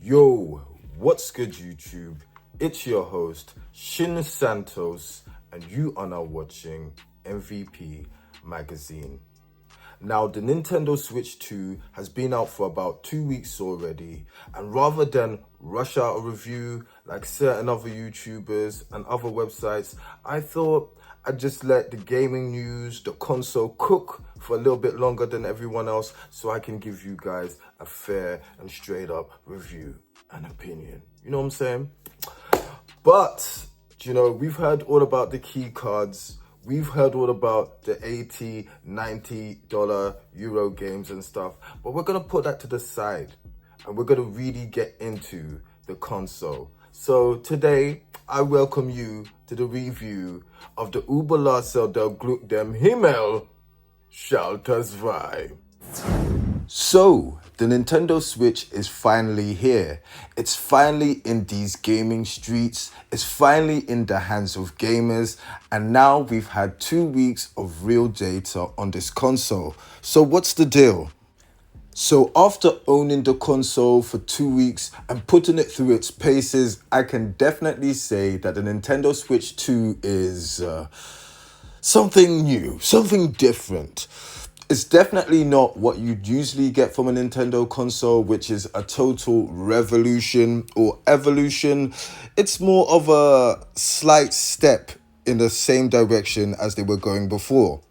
Yo, what's good YouTube? It's your host, Shin Santos, and you are now watching MVP Magazine. Now, the Nintendo Switch 2 has been out for about 2 weeks already, and rather than rush out a review like certain other YouTubers and other websites, I thought I'd just let the gaming news, the console cook for a little bit longer than everyone else so I can give you guys a fair and straight up review and opinion. You know what I'm saying? But, we've heard all about the key cards. We've heard all about the $80, $90 Euro games and stuff, but we're going to put that to the side and we're going to really get into the console. So today, I welcome you to the review of the Überlassel der Glück dem Himmel, Schalters Zwei. So, the Nintendo Switch is finally here. It's finally in these gaming streets. It's finally in the hands of gamers. And now we've had 2 weeks of real data on this console. So what's the deal? So after owning the console for 2 weeks and putting it through its paces, I can definitely say that the Nintendo Switch 2 is something new, something different. It's definitely not what you'd usually get from a Nintendo console, which is a total revolution or evolution. It's more of a slight step in the same direction as they were going before.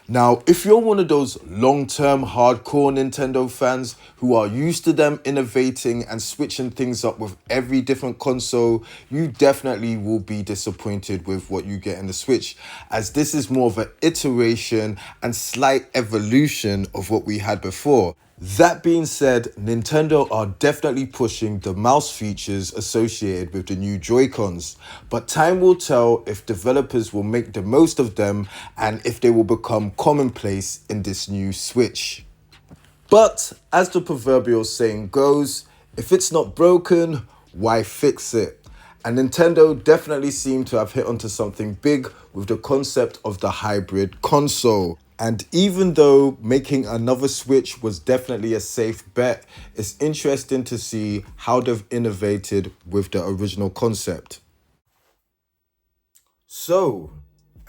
Now, if you're one of those long-term hardcore Nintendo fans who are used to them innovating and switching things up with every different console, you definitely will be disappointed with what you get in the Switch, as this is more of an iteration and slight evolution of what we had before. That being said, Nintendo are definitely pushing the mouse features associated with the new Joy-Cons, but time will tell if developers will make the most of them and if they will become commonplace in this new Switch. But as the proverbial saying goes, if it's not broken, why fix it? And Nintendo definitely seemed to have hit onto something big with the concept of the hybrid console. And even though making another Switch was definitely a safe bet, it's interesting to see how they've innovated with the original concept. So,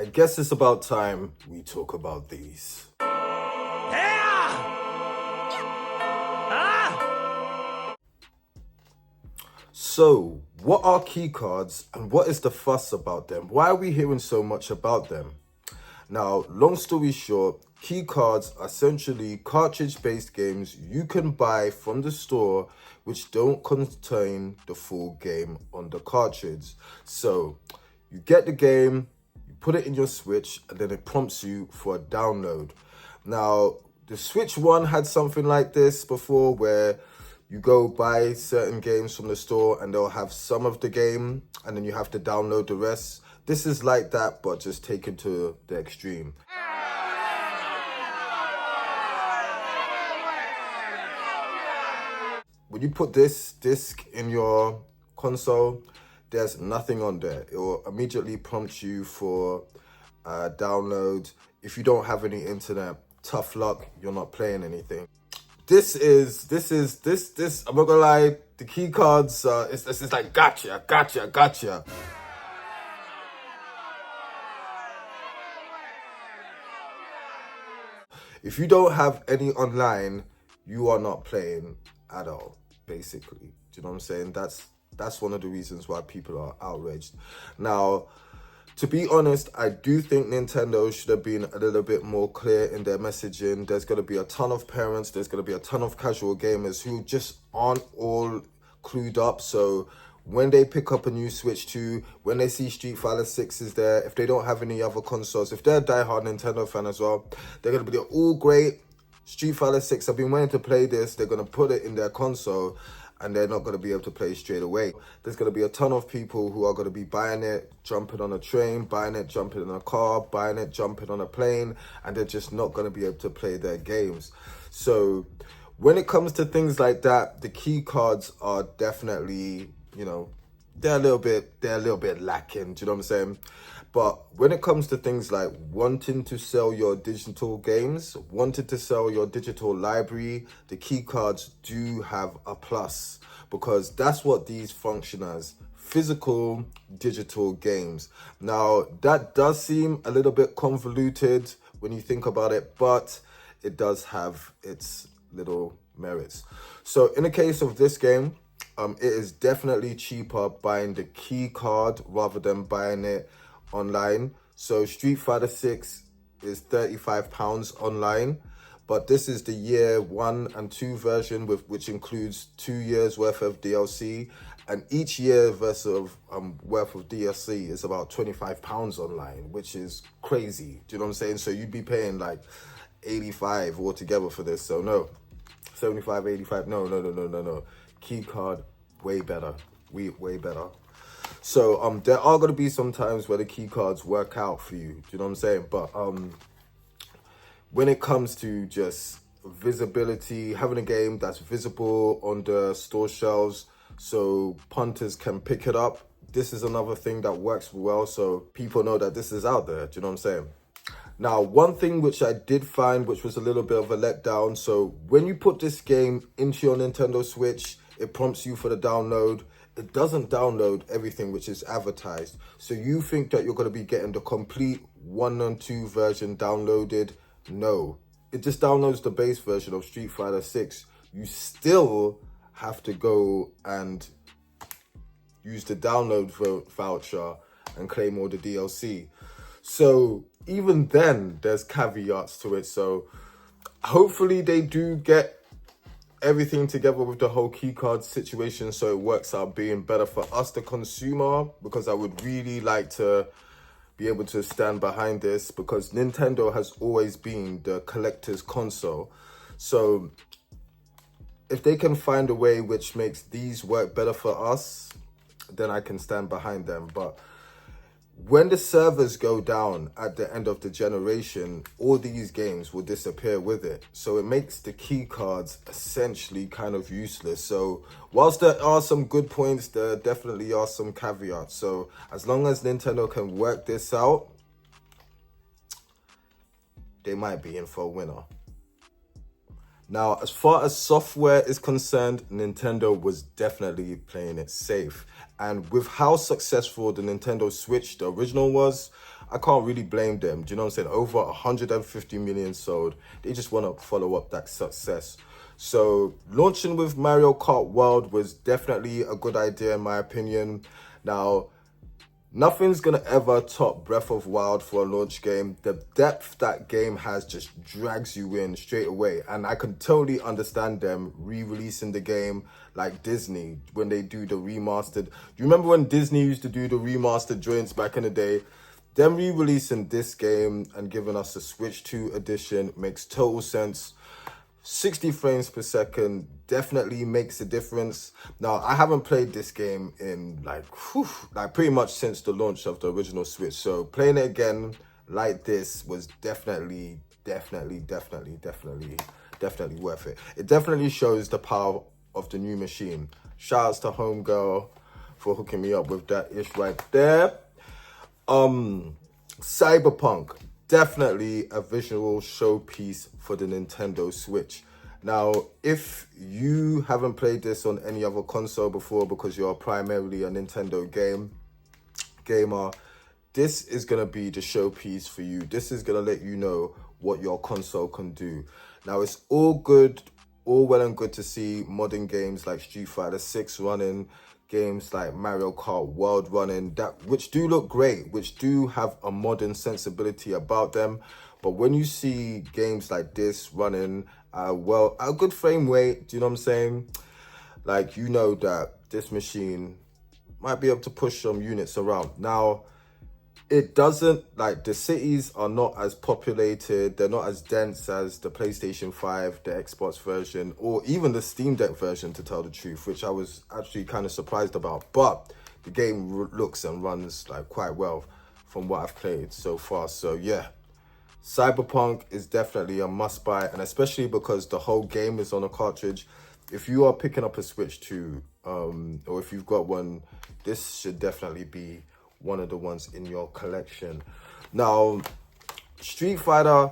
I guess it's about time we talk about these. So, what are key cards and what is the fuss about them? Why are we hearing so much about them? Now, long story short, key cards are essentially cartridge-based games you can buy from the store which don't contain the full game on the cartridge. So, you get the game, you put it in your Switch, and then it prompts you for a download. Now, the Switch 1 had something like this before where you go buy certain games from the store and they'll have some of the game and then you have to download the rest. This is like that, but just taken to the extreme. When you put this disc in your console, there's nothing on there. It will immediately prompt you for download. If you don't have any internet, tough luck, you're not playing anything. This, I'm not gonna lie, the key cards, it's like gotcha. If you don't have any online, you are not playing at all, basically. Do you know what I'm saying? That's one of the reasons why people are outraged. Now, to be honest, I do think Nintendo should have been a little bit more clear in their messaging. There's going to be a ton of parents, there's going to be a ton of casual gamers who just aren't all clued up. So when they pick up a new Switch 2, when they see Street Fighter 6 is there, if they don't have any other consoles, if they're a diehard Nintendo fan as well, they're going to be all great. Street Fighter 6, I've been waiting to play this. They're going to put it in their console and they're not going to be able to play straight away. There's going to be a ton of people who are going to be buying it, jumping on a train, buying it, jumping in a car, buying it, jumping on a plane, and they're just not going to be able to play their games. So when it comes to things like that, the key cards are definitely, they're a little bit lacking. Do you know what I'm saying? But when it comes to things like wanting to sell your digital games, wanting to sell your digital library, the key cards do have a plus, because that's what these function as: physical digital games. Now, that does seem a little bit convoluted when you think about it, but it does have its little merits. So in the case of this game, it is definitely cheaper buying the key card rather than buying it online. So Street Fighter 6 is £35 online, but this is the year 1 and 2 version, which includes 2 years worth of DLC, and each year worth of DLC is about £25 online, which is crazy. Do you know what I'm saying? So you'd be paying like 85 altogether for this. So no, 75, 85. No. Key card, way better. Way better. So there are going to be some times where the key cards work out for you. Do you know what I'm saying? But when it comes to just visibility, having a game that's visible on the store shelves so punters can pick it up, this is another thing that works well, so people know that this is out there. Do you know what I'm saying? Now, one thing which I did find, which was a little bit of a letdown, so when you put this game into your Nintendo Switch, it prompts you for the download. It doesn't download everything which is advertised. So you think that you're going to be getting the complete 1 and 2 version downloaded. No, it just downloads the base version of Street Fighter 6. You still have to go and use the download voucher and claim all the DLC. So even then, there's caveats to it. So hopefully they do get everything together with the whole keycard situation so it works out being better for us, the consumer, because I would really like to be able to stand behind this, because Nintendo has always been the collector's console. So if they can find a way which makes these work better for us, then I can stand behind them. But when the servers go down at the end of the generation, all these games will disappear with it. So it makes the key cards essentially kind of useless. So whilst there are some good points, there definitely are some caveats. So as long as Nintendo can work this out, they might be in for a winner. Now, as far as software is concerned, Nintendo was definitely playing it safe. And with how successful the Nintendo Switch, the original, was, I can't really blame them. Do you know what I'm saying? Over 150 million sold. They just want to follow up that success. So launching with Mario Kart World was definitely a good idea in my opinion. Now, nothing's gonna ever top Breath of Wild for a launch game. The depth that game has just drags you in straight away. And I can totally understand them re-releasing the game like Disney when they do the remastered. Do you remember when Disney used to do the remastered joints back in the day? Them re-releasing this game and giving us a Switch 2 edition makes total sense. 60 frames per second definitely makes a difference. Now, I haven't played this game in like pretty much since the launch of the original Switch. So playing it again like this was definitely worth it. It definitely shows the power of the new machine. Shout outs to Homegirl for hooking me up with that ish right there. Cyberpunk, definitely a visual showpiece for the Nintendo Switch. Now, if you haven't played this on any other console before because you're primarily a Nintendo gamer, this is going to be the showpiece for you. This is going to let you know what your console can do. Now, it's all well and good to see modern games like Street Fighter 6 running, games like Mario Kart World running, which do look great, which do have a modern sensibility about them. But when you see games like this running, a good frame rate, do you know what I'm saying? Like, you know that this machine might be able to push some units around. Now, it doesn't, like, the cities are not as populated, they're not as dense as the PlayStation 5, the Xbox version, or even the Steam Deck version, to tell the truth, which I was actually kind of surprised about. But the game looks and runs like quite well from what I've played so far. So yeah, Cyberpunk is definitely a must buy, and especially because the whole game is on a cartridge. If you are picking up a Switch 2, or if you've got one, this should definitely be one of the ones in your collection. Now, Street Fighter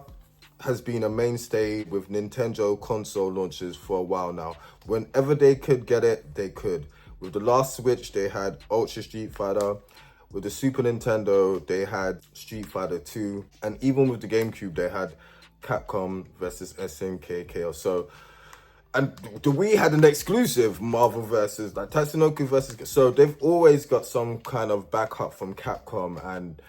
has been a mainstay with Nintendo console launches for a while now. Whenever they could get it, they could. With the last Switch, they had Ultra Street Fighter. With the Super Nintendo, they had Street Fighter 2. And even with the GameCube, they had Capcom versus SNK. So, and the Wii had an exclusive Marvel versus, like Tatsunoko versus. So they've always got some kind of backup from Capcom, and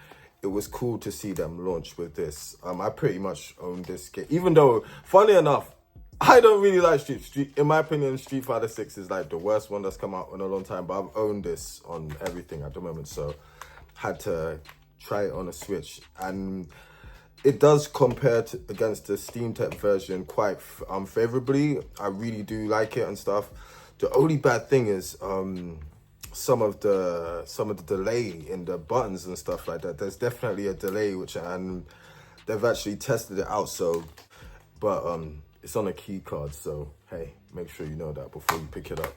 it was cool to see them launch with this. I pretty much own this game, even though, funny enough, I don't really like Street. In my opinion, Street Fighter 6 is like the worst one that's come out in a long time. But I've owned this on everything at the moment, so had to try it on a Switch, and it does compare against the Steam Tech version quite favorably. I really do like it and stuff. The only bad thing is some of the delay in the buttons and stuff like that. There's definitely a delay, and they've actually tested it out. So, but it's on a key card. So hey, make sure you know that before you pick it up.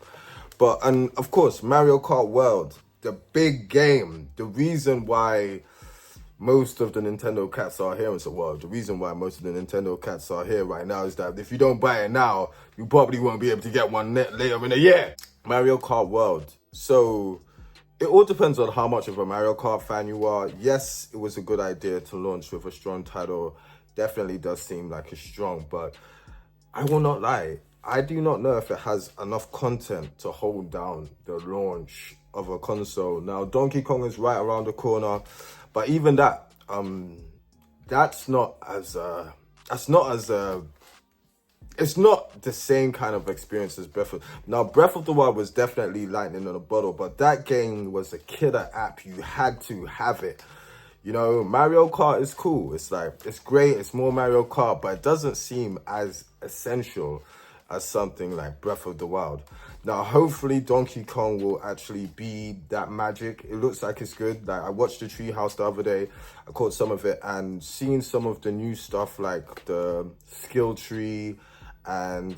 But and of course, Mario Kart World, the big game. The reason why most of the Nintendo cats are here in the world. The reason why most of the Nintendo cats are here right now is that if you don't buy it now, you probably won't be able to get one later in the year. Mario Kart World. So it all depends on how much of a Mario Kart fan you are. Yes, it was a good idea to launch with a strong title. Definitely does seem like it's strong, but I will not lie. I do not know if it has enough content to hold down the launch of a console. Now, Donkey Kong is right around the corner. But even that, it's not the same kind of experience as Breath of the Wild was definitely lightning in a bottle, but that game was a killer app. You had to have it. You know, Mario Kart is cool. It's like, it's great. It's more Mario Kart, but it doesn't seem as essential as something like Breath of the Wild. Now, hopefully Donkey Kong will actually be that magic. It looks like it's good. Like, I watched the Treehouse the other day. I caught some of it, and seeing some of the new stuff like the skill tree and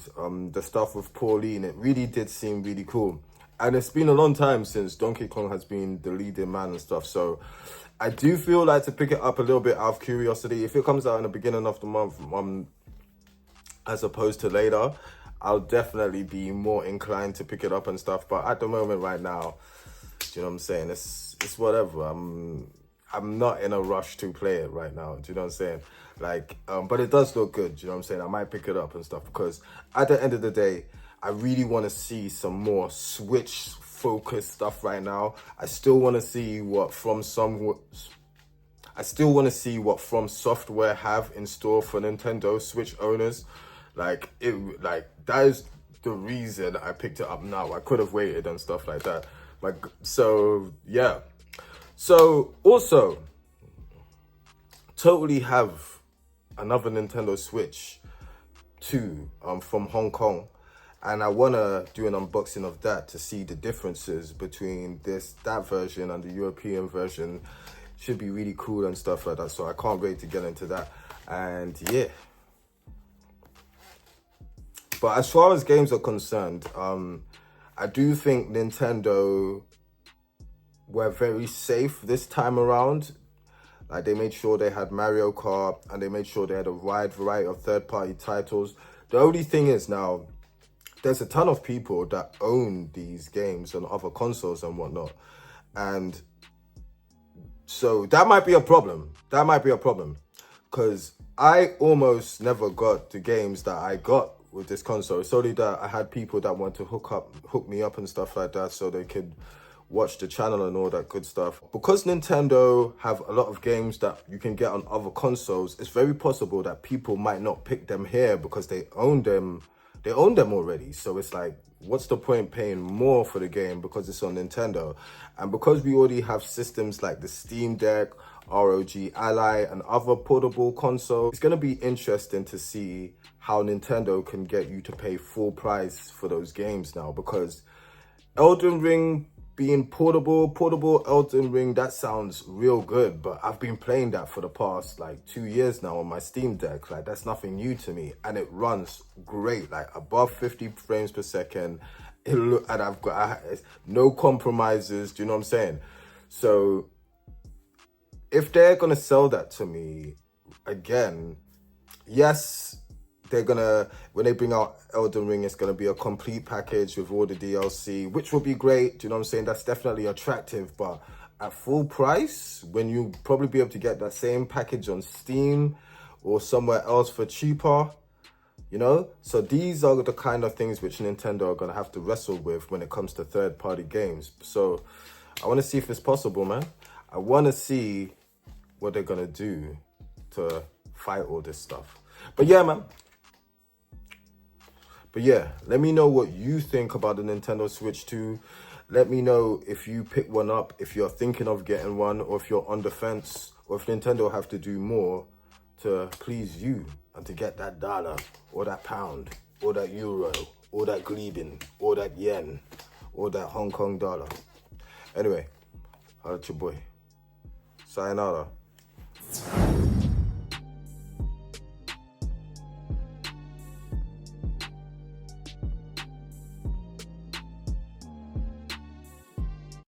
the stuff with Pauline, it really did seem really cool. And it's been a long time since Donkey Kong has been the leading man and stuff. So I do feel like to pick it up a little bit out of curiosity. If it comes out in the beginning of the month, as opposed to later, I'll definitely be more inclined to pick it up and stuff. But at the moment right now, do you know what I'm saying? It's whatever. I'm not in a rush to play it right now. Do you know what I'm saying? Like, but it does look good. Do you know what I'm saying? I might pick it up and stuff, because at the end of the day, I really want to see some more Switch focused stuff right now. I still want to see what From Software have in store for Nintendo Switch owners. Like that is the reason I picked it up now. I could have waited and stuff like that. Like, so yeah. So also, totally have another Nintendo Switch 2 from Hong Kong, and I wanna do an unboxing of that to see the differences between that version and the European version. Should be really cool and stuff like that. So I can't wait to get into that. And yeah. But as far as games are concerned, I do think Nintendo were very safe this time around. Like, they made sure they had Mario Kart, and they made sure they had a wide variety of third-party titles. The only thing is now, there's a ton of people that own these games on other consoles and whatnot. And so that might be a problem. Because I almost never got the games that I got with this console. It's only that I had people that want to hook me up and stuff like that, so they could watch the channel and all that good stuff. Because Nintendo have a lot of games that you can get on other consoles, it's very possible that people might not pick them here because they own them already. So it's like, what's the point paying more for the game because it's on Nintendo? And because we already have systems like the Steam Deck, ROG Ally, and other portable consoles, it's going to be interesting to see how Nintendo can get you to pay full price for those games now. Because Elden Ring being portable Elden Ring, that sounds real good, but I've been playing that for the past like 2 years now on my Steam Deck. Like, that's nothing new to me, and it runs great, like above 50 frames per second. And I've got no compromises. Do you know what I'm saying? So if they're gonna sell that to me again, yes, they're gonna, when they bring out Elden Ring, it's gonna be a complete package with all the DLC, which will be great. Do you know what I'm saying? That's definitely attractive, but at full price, when you probably be able to get that same package on Steam or somewhere else for cheaper, you know? So these are the kind of things which Nintendo are gonna have to wrestle with when it comes to third-party games. So I wanna see if it's possible, man. I wanna see what they're gonna do to fight all this stuff. But yeah, man. But yeah, let me know what you think about the Nintendo Switch 2. Let me know if you pick one up, if you're thinking of getting one, or if you're on the fence, or if Nintendo have to do more to please you and to get that dollar, or that pound, or that euro, or that Gleben, or that yen, or that Hong Kong dollar. Anyway, holla at your boy. Sayonara.